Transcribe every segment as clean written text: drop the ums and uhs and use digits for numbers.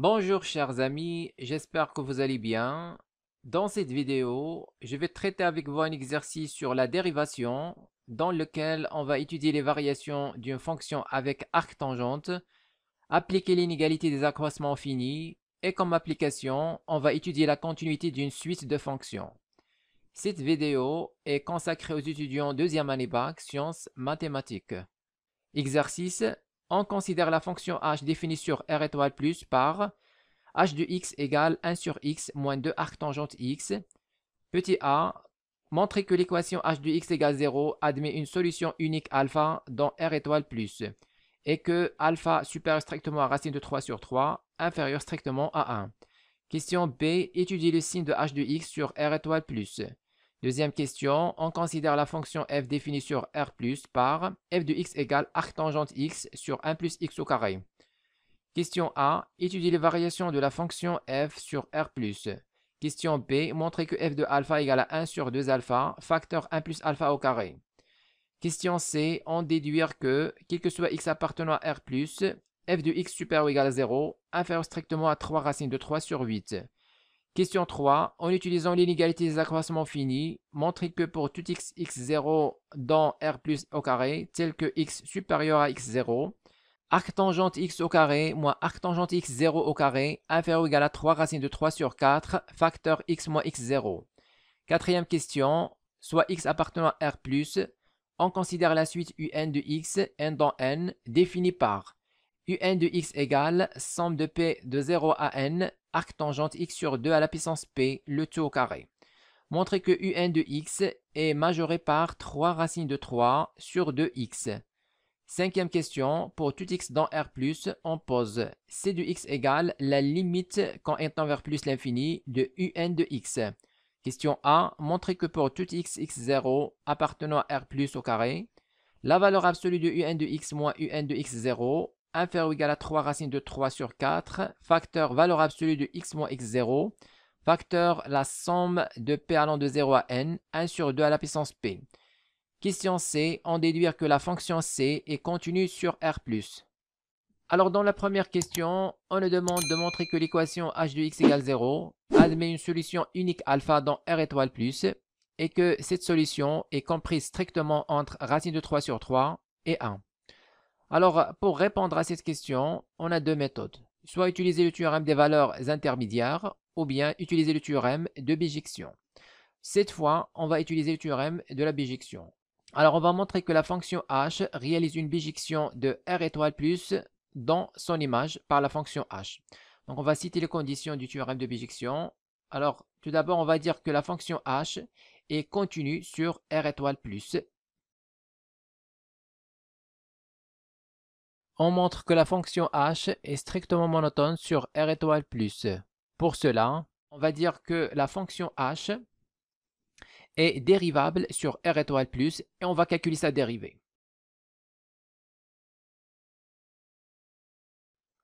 Bonjour chers amis, j'espère que vous allez bien. Dans cette vidéo, je vais traiter avec vous un exercice sur la dérivation dans lequel on va étudier les variations d'une fonction avec arctangente, appliquer l'inégalité des accroissements finis et comme application, on va étudier la continuité d'une suite de fonctions. Cette vidéo est consacrée aux étudiants deuxième année bac sciences mathématiques. Exercice, on considère la fonction h définie sur R étoile plus par h de x égale 1 sur x moins 2 arctangente x. Petit a, montrer que l'équation h de x égale 0 admet une solution unique alpha dans R étoile plus et que alpha supérieur strictement à racine de 3 sur 3 inférieur strictement à 1. Question B, étudier le signe de h de x sur R étoile plus. Deuxième question, on considère la fonction f définie sur R plus par f de x égale arctangente x sur 1 plus x au carré. Question A, étudier les variations de la fonction f sur R+. Question B, montrer que f de alpha égale à 1 sur 2 alpha, facteur 1 plus alpha au carré. Question C, en déduire que, quel que soit x appartenant à R+, f de x supérieur ou égal à 0, inférieur strictement à 3 racines de 3 sur 8. Question 3, en utilisant l'inégalité des accroissements finis, montrer que pour tout x0 dans R+, au carré, tel que x supérieur à x0, arctangente x au carré moins arctangente x0 au carré inférieur ou égal à 3 racines de 3 sur 4 facteur x moins x0. Quatrième question, soit x appartenant à R+, on considère la suite un de x, n dans n, définie par un de x égale somme de p de 0 à n, arctangente x sur 2 à la puissance p, le tout au carré. Montrer que un de x est majoré par 3 racines de 3 sur 2x. Cinquième question, pour tout x dans R+, on pose c de x égale la limite quand n tend vers plus l'infini de un de x. Question A, montrer que pour tout x x0 appartenant à R+, au carré, la valeur absolue de un de x moins un de x0 inférieur ou égal à 3 racines de 3 sur 4, facteur valeur absolue de x moins x0, facteur la somme de p allant de 0 à n, 1 sur 2 à la puissance p. Question C, en déduire que la fonction C est continue sur R+. Alors dans la première question, on nous demande de montrer que l'équation h de x égale 0 admet une solution unique alpha dans R étoile plus et que cette solution est comprise strictement entre racine de 3 sur 3 et 1. Alors pour répondre à cette question, on a deux méthodes. Soit utiliser le théorème des valeurs intermédiaires ou bien utiliser le théorème de bijection. Cette fois, on va utiliser le théorème de la bijection. Alors, on va montrer que la fonction h réalise une bijection de R étoile plus dans son image par la fonction h. Donc, on va citer les conditions du théorème de bijection. Alors, tout d'abord, on va dire que la fonction h est continue sur R étoile plus. On montre que la fonction h est strictement monotone sur R étoile plus. Pour cela, on va dire que la fonction h est dérivable sur R étoile plus et on va calculer sa dérivée.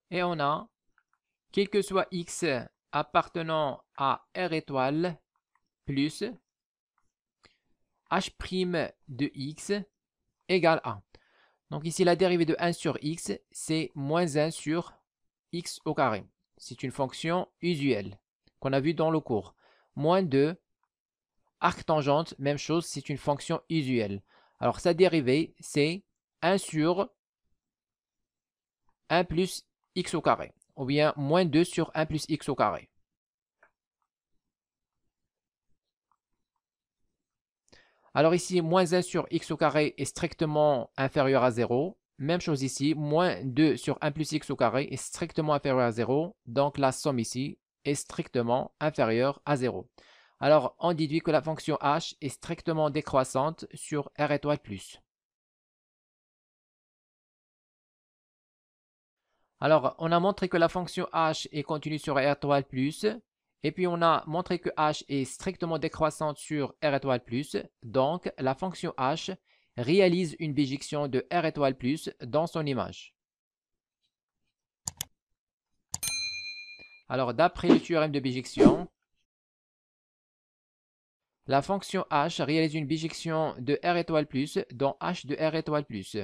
Et on a, quel que soit x appartenant à R étoile plus h' de x égale 1. Donc ici, la dérivée de 1 sur x, c'est moins 1 sur x au carré. C'est une fonction usuelle qu'on a vue dans le cours. Moins 2, arctangente, même chose, c'est une fonction usuelle. Alors sa dérivée, c'est 1 sur 1 plus x au carré, ou bien moins 2 sur 1 plus x au carré. Alors ici, moins 1 sur x au carré est strictement inférieur à 0. Même chose ici, moins 2 sur 1 plus x au carré est strictement inférieur à 0. Donc la somme ici est strictement inférieure à 0. Alors on déduit que la fonction h est strictement décroissante sur R étoile plus. Alors on a montré que la fonction h est continue sur R étoile plus. Et puis on a montré que h est strictement décroissante sur R étoile plus. Donc la fonction h réalise une bijection de R étoile plus dans son image. Alors d'après le théorème de bijection, la fonction h réalise une bijection de R étoile plus dans h de R étoile plus.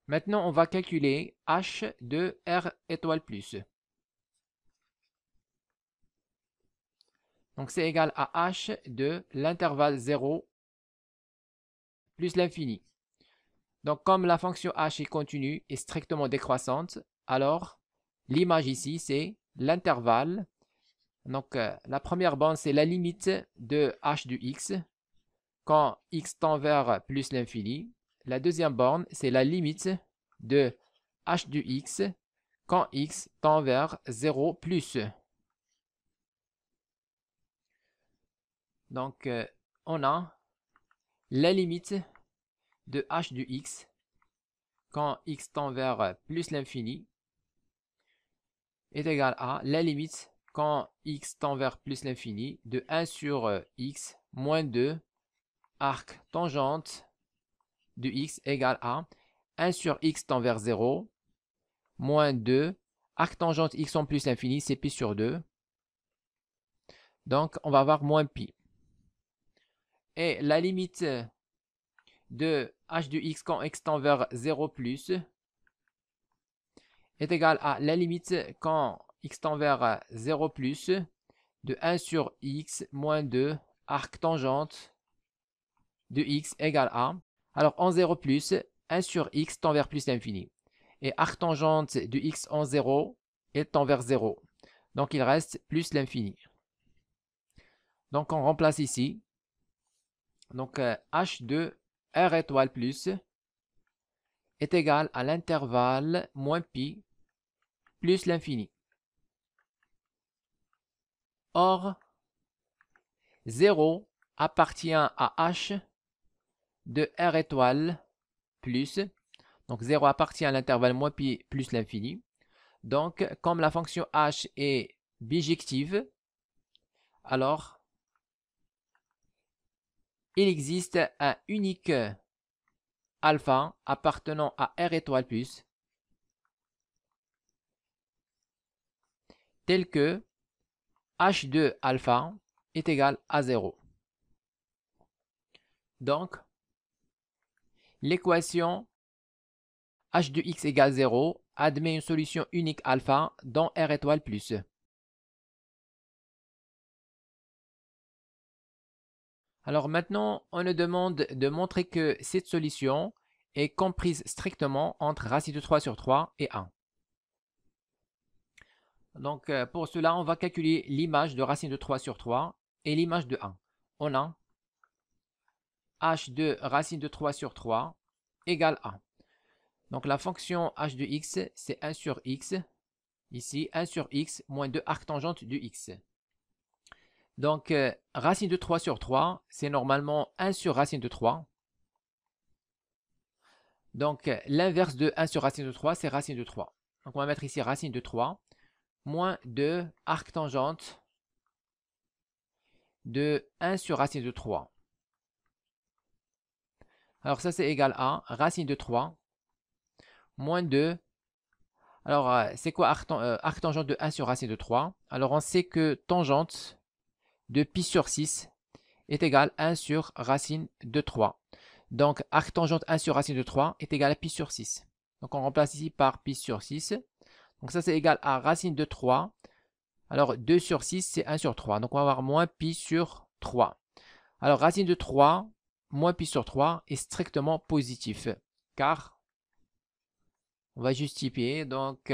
Maintenant, on va calculer h de R étoile plus. Donc, c'est égal à h de l'intervalle 0 plus l'infini. Donc, comme la fonction h est continue et strictement décroissante, alors l'image ici, c'est l'intervalle. Donc, la première bande, c'est la limite de h du x quand x tend vers plus l'infini. La deuxième borne, c'est la limite de h du x quand x tend vers 0 plus. Donc, on a la limite de h du x quand x tend vers plus l'infini est égal à la limite quand x tend vers plus l'infini de 1 sur x moins 2 arc tangente de x égale à 1 sur x tend vers 0 moins 2 arc tangente x en plus l'infini, c'est pi sur 2. Donc, on va avoir moins pi. Et la limite de h de x quand x tend vers 0 plus est égale à la limite quand x tend vers 0 plus de 1 sur x moins 2 arc tangente de x égale à. Alors, en 0 plus, 1 sur x tend vers plus l'infini. Et arc tangente de x en 0 est tend vers 0. Donc, il reste plus l'infini. Donc, on remplace ici. Donc, h de R étoile plus est égal à l'intervalle moins pi plus l'infini. Or, 0 appartient à h de R étoile plus. Donc, 0 appartient à l'intervalle moins pi plus l'infini. Donc, comme la fonction h est bijective, alors il existe un unique alpha appartenant à R étoile plus tel que h de alpha est égal à 0. Donc, l'équation h de x égale 0 admet une solution unique alpha dans R étoile plus. Alors maintenant, on nous demande de montrer que cette solution est comprise strictement entre racine de 3 sur 3 et 1. Donc pour cela, on va calculer l'image de racine de 3 sur 3 et l'image de 1. On a h de racine de 3 sur 3 égale 1. Donc la fonction h de x, c'est 1 sur x. Ici, 1 sur x moins 2 arctangente du x. Donc, racine de 3 sur 3, c'est normalement 1 sur racine de 3. Donc, l'inverse de 1 sur racine de 3, c'est racine de 3. Donc, on va mettre ici racine de 3 moins 2 arctangente de 1 sur racine de 3. Alors, ça, c'est égal à racine de 3 moins 2. Alors, c'est quoi arctangente de 1 sur racine de 3? Alors, on sait que tangente de pi sur 6 est égal à 1 sur racine de 3. Donc, arctangente 1 sur racine de 3 est égal à pi sur 6. Donc, on remplace ici par pi sur 6. Donc, ça, c'est égal à racine de 3. Alors, 2 sur 6, c'est 1 sur 3. Donc, on va avoir moins pi sur 3. Alors, racine de 3 moins pi sur 3 est strictement positif. Car, on va justifier. Donc,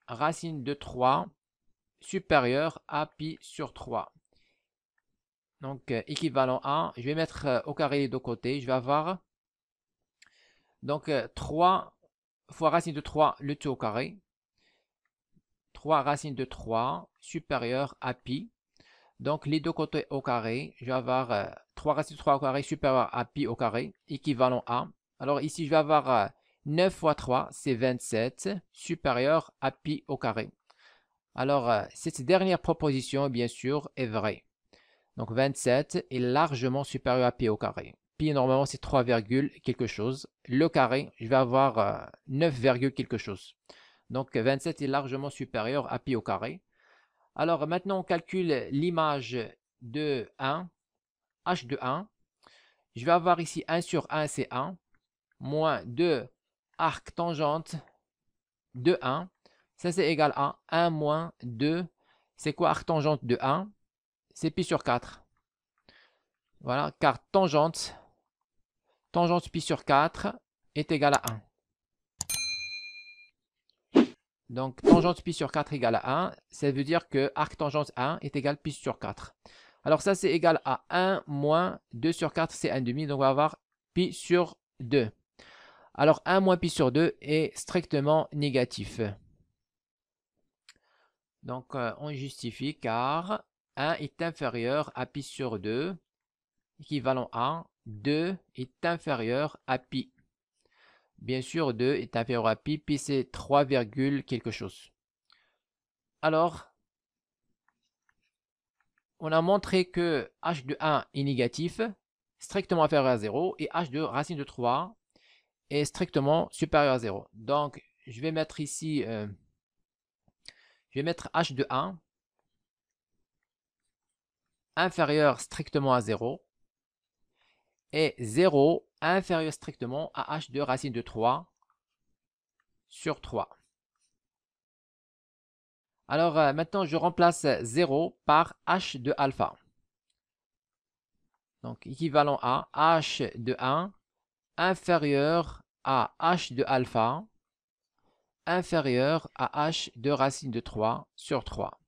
racine de 3 supérieure à pi sur 3. Donc, équivalent à, je vais mettre au carré les deux côtés. Je vais avoir, donc, 3 fois racine de 3, le tout au carré. 3 racine de 3 supérieur à pi. Donc, les deux côtés au carré. Je vais avoir 3 racine de 3 au carré supérieur à pi au carré, équivalent à. Alors, ici, je vais avoir 9 fois 3, c'est 27, supérieur à pi au carré. Alors, cette dernière proposition, bien sûr, est vraie. Donc 27 est largement supérieur à pi au carré. Pi, normalement, c'est 3, quelque chose. Le carré, je vais avoir 9, quelque chose. Donc 27 est largement supérieur à pi au carré. Alors maintenant, on calcule l'image de 1, h de 1. Je vais avoir ici 1 sur 1, c'est 1, moins 2 arc tangente de 1. Ça, c'est égal à 1 moins 2. C'est quoi arc tangente de 1? C'est pi sur 4. Voilà, car tangente pi sur 4 est égal à 1. Donc, tangente pi sur 4 égale à 1. Ça veut dire que arc tangente 1 est égal à pi sur 4. Alors, ça, c'est égal à 1 moins 2 sur 4, c'est 1,5. Donc, on va avoir pi sur 2. Alors, 1 moins pi sur 2 est strictement négatif. Donc, on justifie car 1 est inférieur à pi sur 2, équivalent à 2 est inférieur à pi. Bien sûr, 2 est inférieur à pi. Pi, c'est 3, quelque chose. Alors, on a montré que h de 1 est négatif, strictement inférieur à 0, et h de racine de 3 est strictement supérieur à 0. Donc, je vais mettre ici, je vais mettre h de 1 inférieur strictement à 0, et 0 inférieur strictement à h de racine de 3 sur 3. Alors, maintenant, je remplace 0 par h de alpha. Donc, équivalent à h de 1 inférieur à h de alpha inférieur à h de racine de 3 sur 3.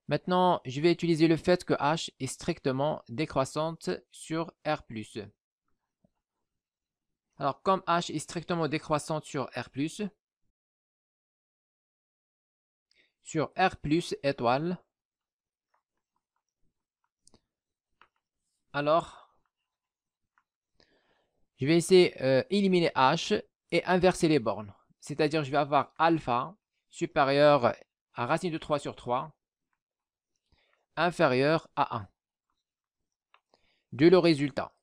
Maintenant, je vais utiliser le fait que h est strictement décroissante sur R+. Alors, comme h est strictement décroissante sur R+, étoile, alors, je vais essayer d'éliminer h et inverser les bornes. C'est-à-dire, je vais avoir alpha supérieur à racine de 3 sur 3 inférieur à 1. De le résultat.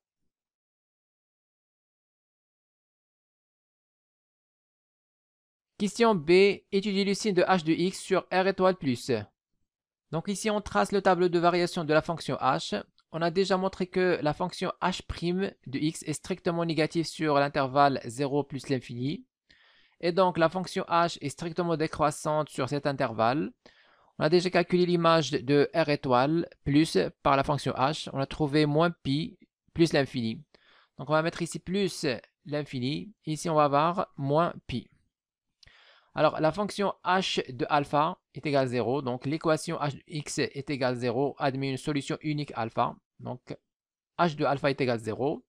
Question B. Étudier le signe de h de x sur R étoile plus. Donc ici, on trace le tableau de variation de la fonction h. On a déjà montré que la fonction h' de x est strictement négative sur l'intervalle 0 plus l'infini. Et donc, la fonction h est strictement décroissante sur cet intervalle. On a déjà calculé l'image de R étoile plus par la fonction h. On a trouvé moins pi plus l'infini. Donc, on va mettre ici plus l'infini. Ici, on va avoir moins pi. Alors, la fonction h de alpha est égale à 0. Donc, l'équation h de x est égale à 0. Admet une solution unique alpha. Donc, h de alpha est égal à 0.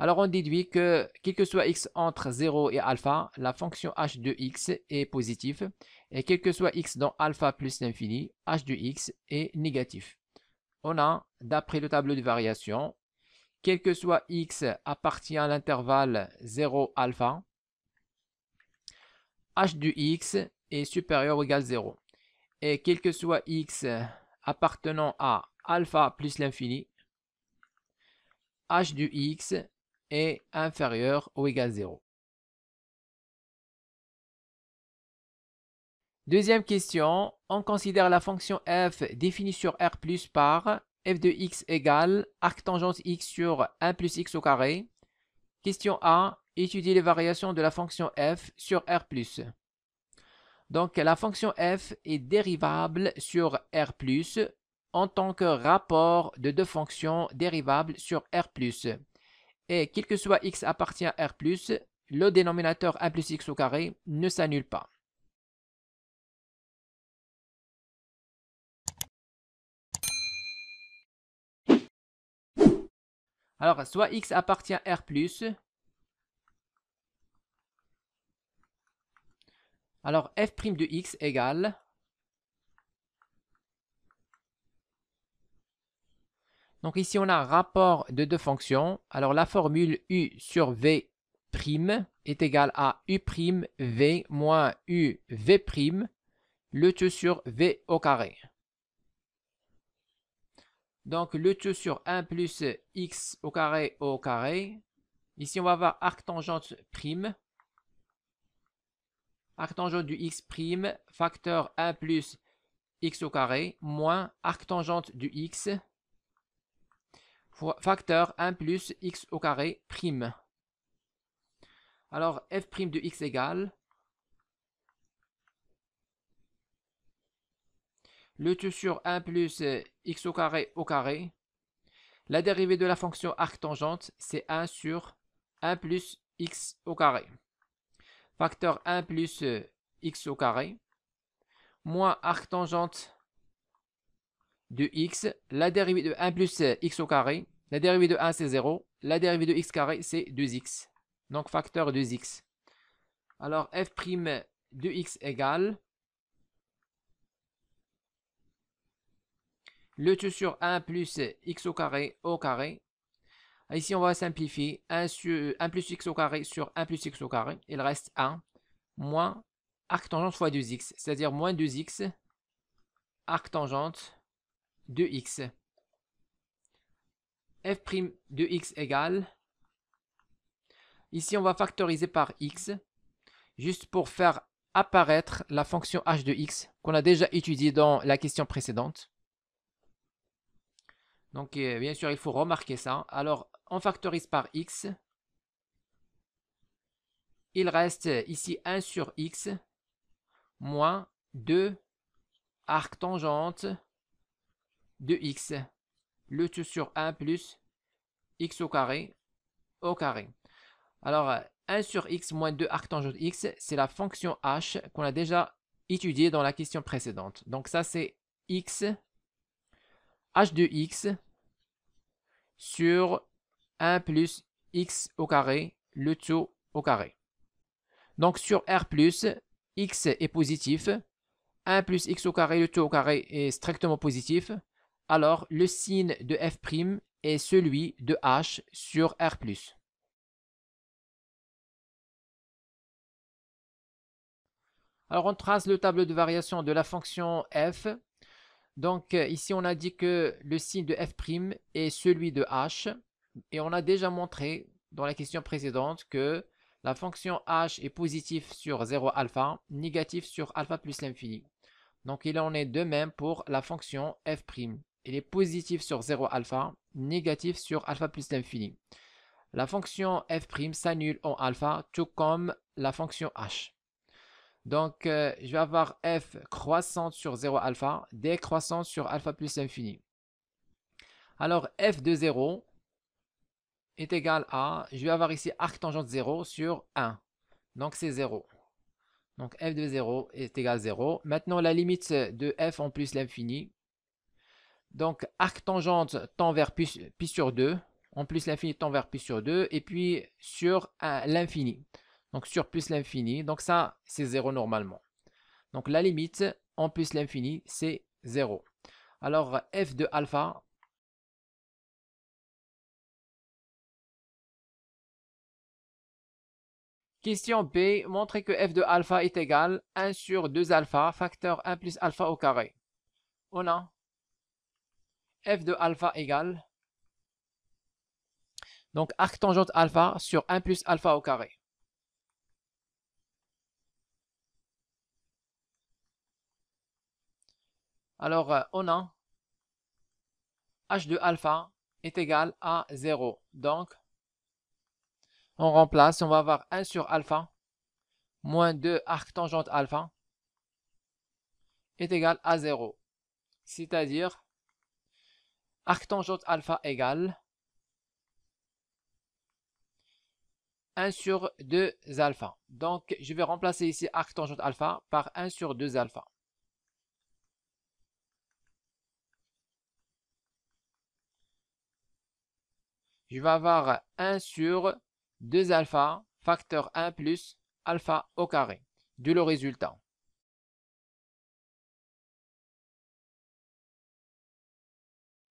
Alors, on déduit que, quel que soit x entre 0 et alpha, la fonction h de x est positive. Et quel que soit x dans alpha plus l'infini, h de x est négatif. On a, d'après le tableau de variation, quel que soit x appartient à l'intervalle 0 alpha, h de x est supérieur ou égal à 0. Et quel que soit x appartenant à alpha plus l'infini, h de x est inférieur ou égal à 0. Deuxième question, on considère la fonction f définie sur R+ par f de x égale arc tangente x sur 1 plus x au carré. Question A, étudier les variations de la fonction f sur R+. Donc, la fonction f est dérivable sur R+, en tant que rapport de deux fonctions dérivables sur R+. Et quel que soit x appartient à R+, le dénominateur 1 plus x au carré ne s'annule pas. Alors, soit x appartient à R+, alors f' de x égale, donc ici on a un rapport de deux fonctions. Alors la formule u sur v' est égale à u'v moins uv', le tout sur v au carré. Donc le tout sur 1 plus x au carré. Ici on va avoir arc tangente prime. Arc tangente du x', facteur 1 plus x au carré, moins arc tangente du x, facteur 1 plus x au carré prime. Alors, f' de x égale le tout sur 1 plus x au carré. La dérivée de la fonction arctangente, c'est 1 sur 1 plus x au carré. Facteur 1 plus x au carré, moins arctangente de x. La dérivée de 1 plus x au carré. La dérivée de 1, c'est 0. La dérivée de x carré, c'est 2x. Donc, facteur 2x. Alors, f' de x égale le tout sur 1 plus x au carré au carré. Ici, on va simplifier 1 plus x au carré sur 1 plus x au carré. Il reste 1 moins arctangente fois 2x, c'est-à-dire moins 2x arctangente de x. f' de x égale, ici on va factoriser par x, juste pour faire apparaître la fonction h de x qu'on a déjà étudiée dans la question précédente. Donc bien sûr il faut remarquer ça. Alors on factorise par x. Il reste ici 1 sur x moins 2 arctangente de x. Le tout sur 1 plus x au carré au carré. Alors 1 sur x moins 2 arctangente x, c'est la fonction h qu'on a déjà étudiée dans la question précédente. Donc ça c'est x, h de x sur 1 plus x au carré, le tout au carré. Donc sur R+, x est positif, 1 plus x au carré, le tout au carré est strictement positif. Alors le signe de f' est celui de h sur R+. Alors on trace le tableau de variation de la fonction f. Donc ici on a dit que le signe de f' est celui de h. Et on a déjà montré dans la question précédente que la fonction h est positive sur 0 alpha, négatif sur alpha plus l'infini. Donc il en est de même pour la fonction f'. Il est positif sur 0 alpha, négatif sur alpha plus l'infini. La fonction f' s'annule en alpha, tout comme la fonction h. Donc je vais avoir f croissante sur 0 alpha, décroissante sur alpha plus l'infini. Alors f de 0 est égal à, je vais avoir ici arctangente 0 sur 1. Donc c'est 0. Donc f de 0 est égal à 0. Maintenant la limite de f en plus l'infini. Donc arctangente tend vers pi sur 2. En plus l'infini tend vers pi sur 2. Et puis sur l'infini. Donc sur plus l'infini. Donc ça c'est 0 normalement. Donc la limite en plus l'infini c'est 0. Alors f de alpha. Question B, montrez que f de alpha est égal à 1 sur 2 alpha, facteur 1 plus alpha au carré. On a f de alpha égale, donc arctangente alpha sur 1 plus alpha au carré. Alors, on a h de alpha est égal à 0. Donc, on remplace, on va avoir 1 sur alpha moins 2 arctangente alpha est égal à 0. C'est-à-dire, arctangente alpha égale 1 sur 2 alpha. Donc, je vais remplacer ici arctangente alpha par 1 sur 2 alpha. Je vais avoir 1 sur 2 alpha, facteur 1 plus alpha au carré, d'où le résultat.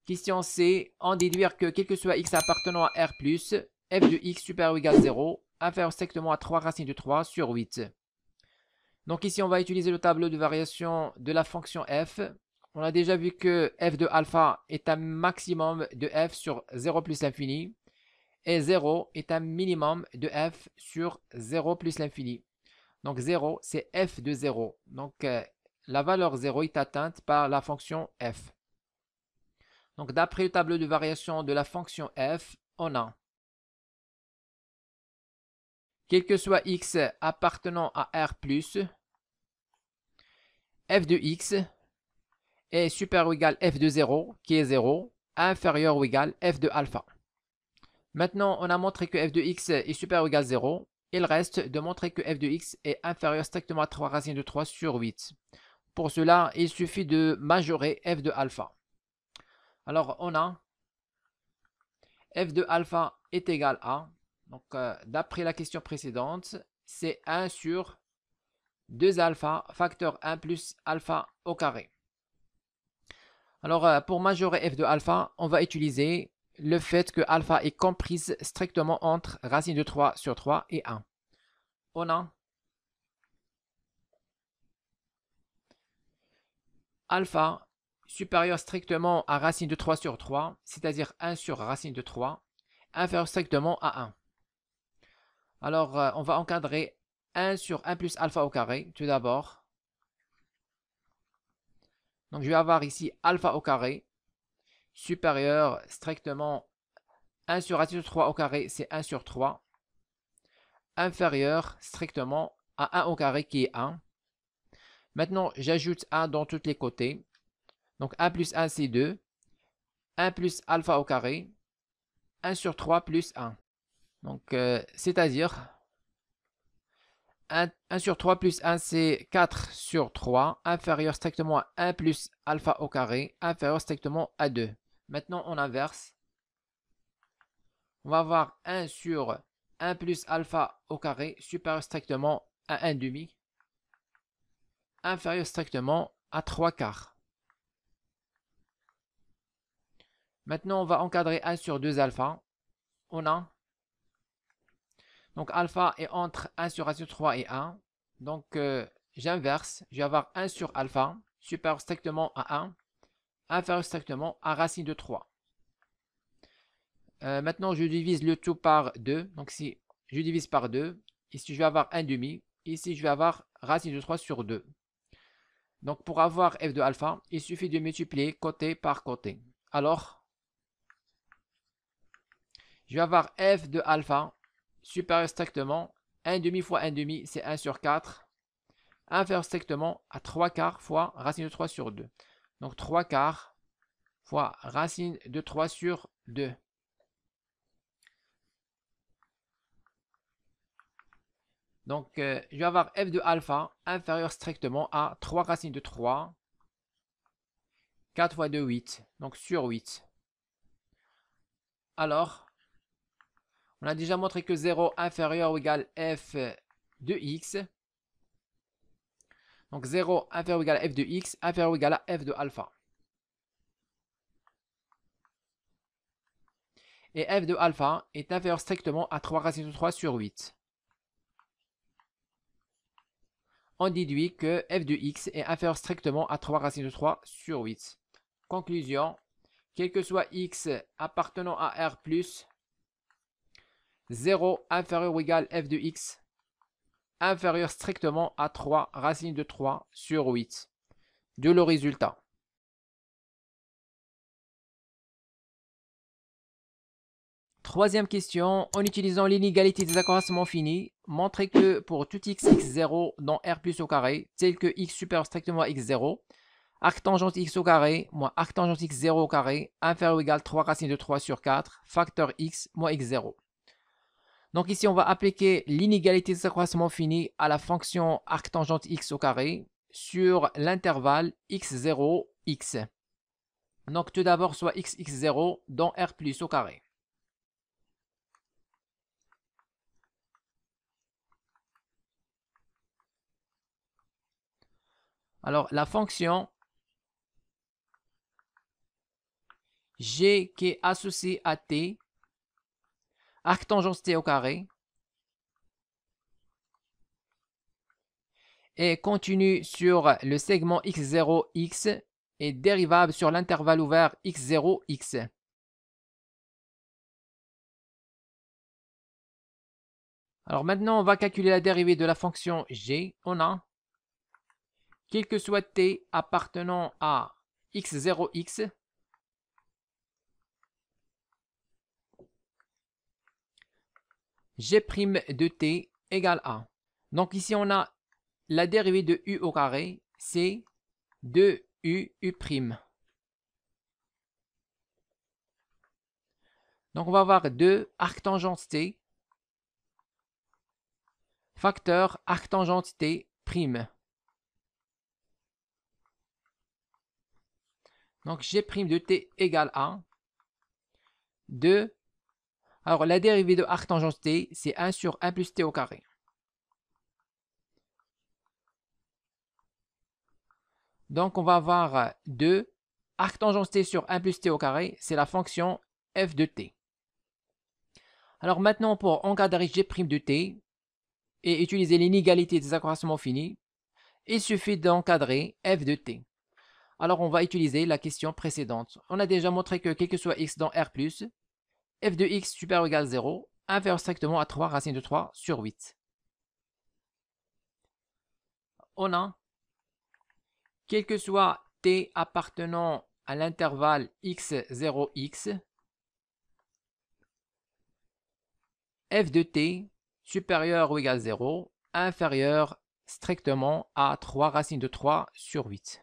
Question C, en déduire que quel que soit x appartenant à R+, f de x supérieur ou égal à 0, inférieur strictement à 3 racines de 3 sur 8. Donc ici, on va utiliser le tableau de variation de la fonction f. On a déjà vu que f de alpha est un maximum de f sur 0 plus l'infini. Et 0 est un minimum de f sur 0 plus l'infini. Donc 0, c'est f de 0. Donc la valeur 0 est atteinte par la fonction f. Donc d'après le tableau de variation de la fonction f, on a quel que soit x appartenant à R plus, f de x est supérieur ou égal f de 0, qui est 0, inférieur ou égal f de alpha. Maintenant, on a montré que f de x est supérieur ou égal 0. Il reste de montrer que f de x est inférieur strictement à 3 racines de 3 sur 8. Pour cela, il suffit de majorer f de alpha. Alors, on a f de alpha est égal à, donc d'après la question précédente, c'est 1 sur 2 alpha facteur 1 plus alpha au carré. Alors, pour majorer f de alpha, on va utiliser le fait que alpha est comprise strictement entre racine de 3 sur 3 et 1. On a alpha supérieur strictement à racine de 3 sur 3, c'est-à-dire 1 sur racine de 3, inférieur strictement à 1. Alors, on va encadrer 1 sur 1 plus alpha au carré, tout d'abord. Donc, je vais avoir ici alpha au carré, supérieur strictement 1 sur racine de 3 au carré, c'est 1 sur 3. Inférieur strictement à 1 au carré, qui est 1. Maintenant, j'ajoute 1 dans tous les côtés. Donc, 1 plus 1, c'est 2. 1 plus alpha au carré. 1 sur 3 plus 1. Donc, c'est-à-dire 1 sur 3 plus 1, c'est 4 sur 3, inférieur strictement à 1 plus alpha au carré, inférieur strictement à 2. Maintenant, on inverse. On va avoir 1 sur 1 plus alpha au carré, supérieur strictement à 1 demi, inférieur strictement à 3 quarts. Maintenant, on va encadrer 1 sur 2 alpha. On a donc alpha est entre 1 sur racine de 3 et 1. Donc, j'inverse. Je vais avoir 1 sur alpha, supérieur strictement à 1, inférieur strictement à racine de 3. Maintenant, je divise le tout par 2. Donc, si je divise par 2, ici, je vais avoir 1 demi. Ici, je vais avoir racine de 3 sur 2. Donc, pour avoir f de alpha, il suffit de multiplier côté par côté. Alors, je vais avoir f de alpha supérieur strictement 1 demi fois 1 demi, c'est 1 sur 4. Inférieur strictement à 3 quarts fois racine de 3 sur 2. Donc 3 quarts fois racine de 3 sur 2. Donc je vais avoir f de alpha inférieur strictement à 3 racines de 3. 4 fois 2, 8. Donc sur 8. Alors, on a déjà montré que 0 inférieur ou égal f de x. Donc 0 inférieur ou égal à f de x, inférieur ou égal à f de alpha. Et f de alpha est inférieur strictement à 3 racines de 3 sur 8. On déduit que f de x est inférieur strictement à 3 racines de 3 sur 8. Conclusion, quel que soit x appartenant à R+, 0 inférieur ou égal f de x, inférieur strictement à 3 racines de 3 sur 8. De le résultat. Troisième question, en utilisant l'inégalité des accroissements finis, montrez que pour tout x0 dans R plus au carré, tel que x supérieur strictement à x0, arctangente x au carré moins arctangente x0 au carré, inférieur ou égal 3 racines de 3 sur 4, facteur x moins x0. Donc ici, on va appliquer l'inégalité des accroissements finis à la fonction arctangente x au carré sur l'intervalle x0, x. Donc tout d'abord, soit x0 dans R plus au carré. Alors, la fonction g qui est associée à t, arctangente t au carré, est continue sur le segment x0, x et dérivable sur l'intervalle ouvert x0, x. Alors maintenant, on va calculer la dérivée de la fonction g. On a, quel que soit t appartenant à x0, x, g' de t égale A. Donc ici, on a la dérivée de u au carré, c'est 2u'. Donc on va avoir 2 arctangente t facteur arctangente t prime. Donc g' de t égale a 2. Alors la dérivée de arctangente t, c'est 1 sur 1 plus t au carré. Donc on va avoir 2 arctangente t sur 1 plus t au carré, c'est la fonction f de t. Alors maintenant, pour encadrer g' de t et utiliser l'inégalité des accroissements finis, il suffit d'encadrer f de t. Alors on va utiliser la question précédente. On a déjà montré que quel que soit x dans R+, f de x supérieur ou égal à 0, inférieur strictement à 3 racine de 3 sur 8. On a, quel que soit t appartenant à l'intervalle x0x, f de t supérieur ou égal à 0, inférieur strictement à 3 racine de 3 sur 8.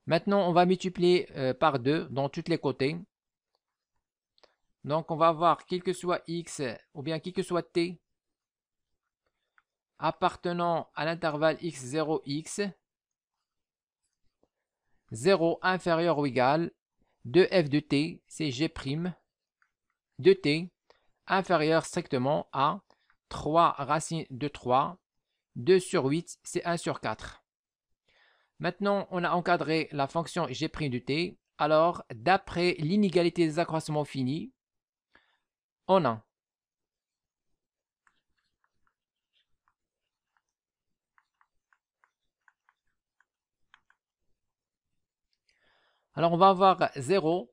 Maintenant, on va multiplier par 2 dans tous les côtés. Donc, on va avoir quel que soit x ou bien quel que soit t appartenant à l'intervalle x0x, 0 inférieur ou égal, 2f de t, c'est g' de t, inférieur strictement à 3 racine de 3, 2 sur 8, c'est 1 sur 4. Maintenant, on a encadré la fonction g' de t. Alors, d'après l'inégalité des accroissements finis, on a alors on va avoir 0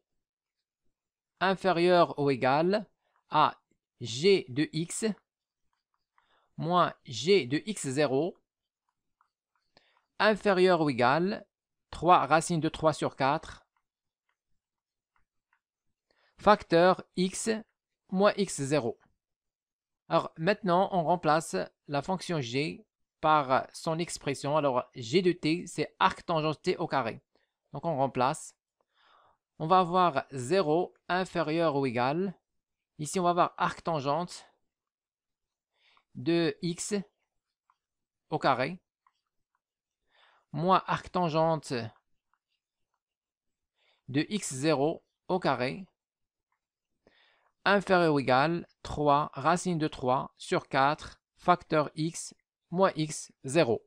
inférieur ou égal à g de x moins g de x0 inférieur ou égal 3 racine de 3 sur 4 facteur x moins x0. Alors maintenant, on remplace la fonction g par son expression. Alors g de t, c'est arctangente t au carré. Donc on remplace. On va avoir 0 inférieur ou égal. Ici, on va avoir arctangente de x au carré moins arctangente de x0 au carré inférieur ou égal 3 racine de 3 sur 4 facteur x moins x0.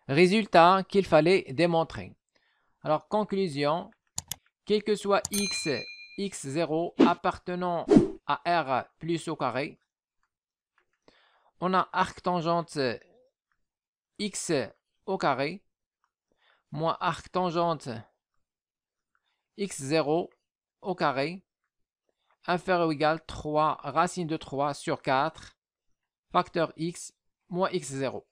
Résultat qu'il fallait démontrer. Alors conclusion, quel que soit x, x0 appartenant à R plus au carré, on a arctangente x au carré moins arctangente x0 au carré inférieur ou égal 3 racine de 3 sur 4 facteur x moins x0.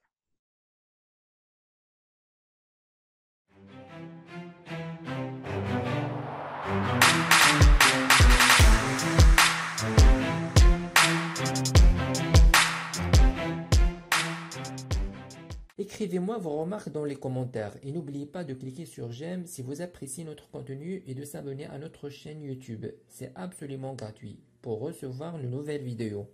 Écrivez-moi vos remarques dans les commentaires et n'oubliez pas de cliquer sur j'aime si vous appréciez notre contenu et de s'abonner à notre chaîne YouTube. C'est absolument gratuit pour recevoir de nouvelles vidéos.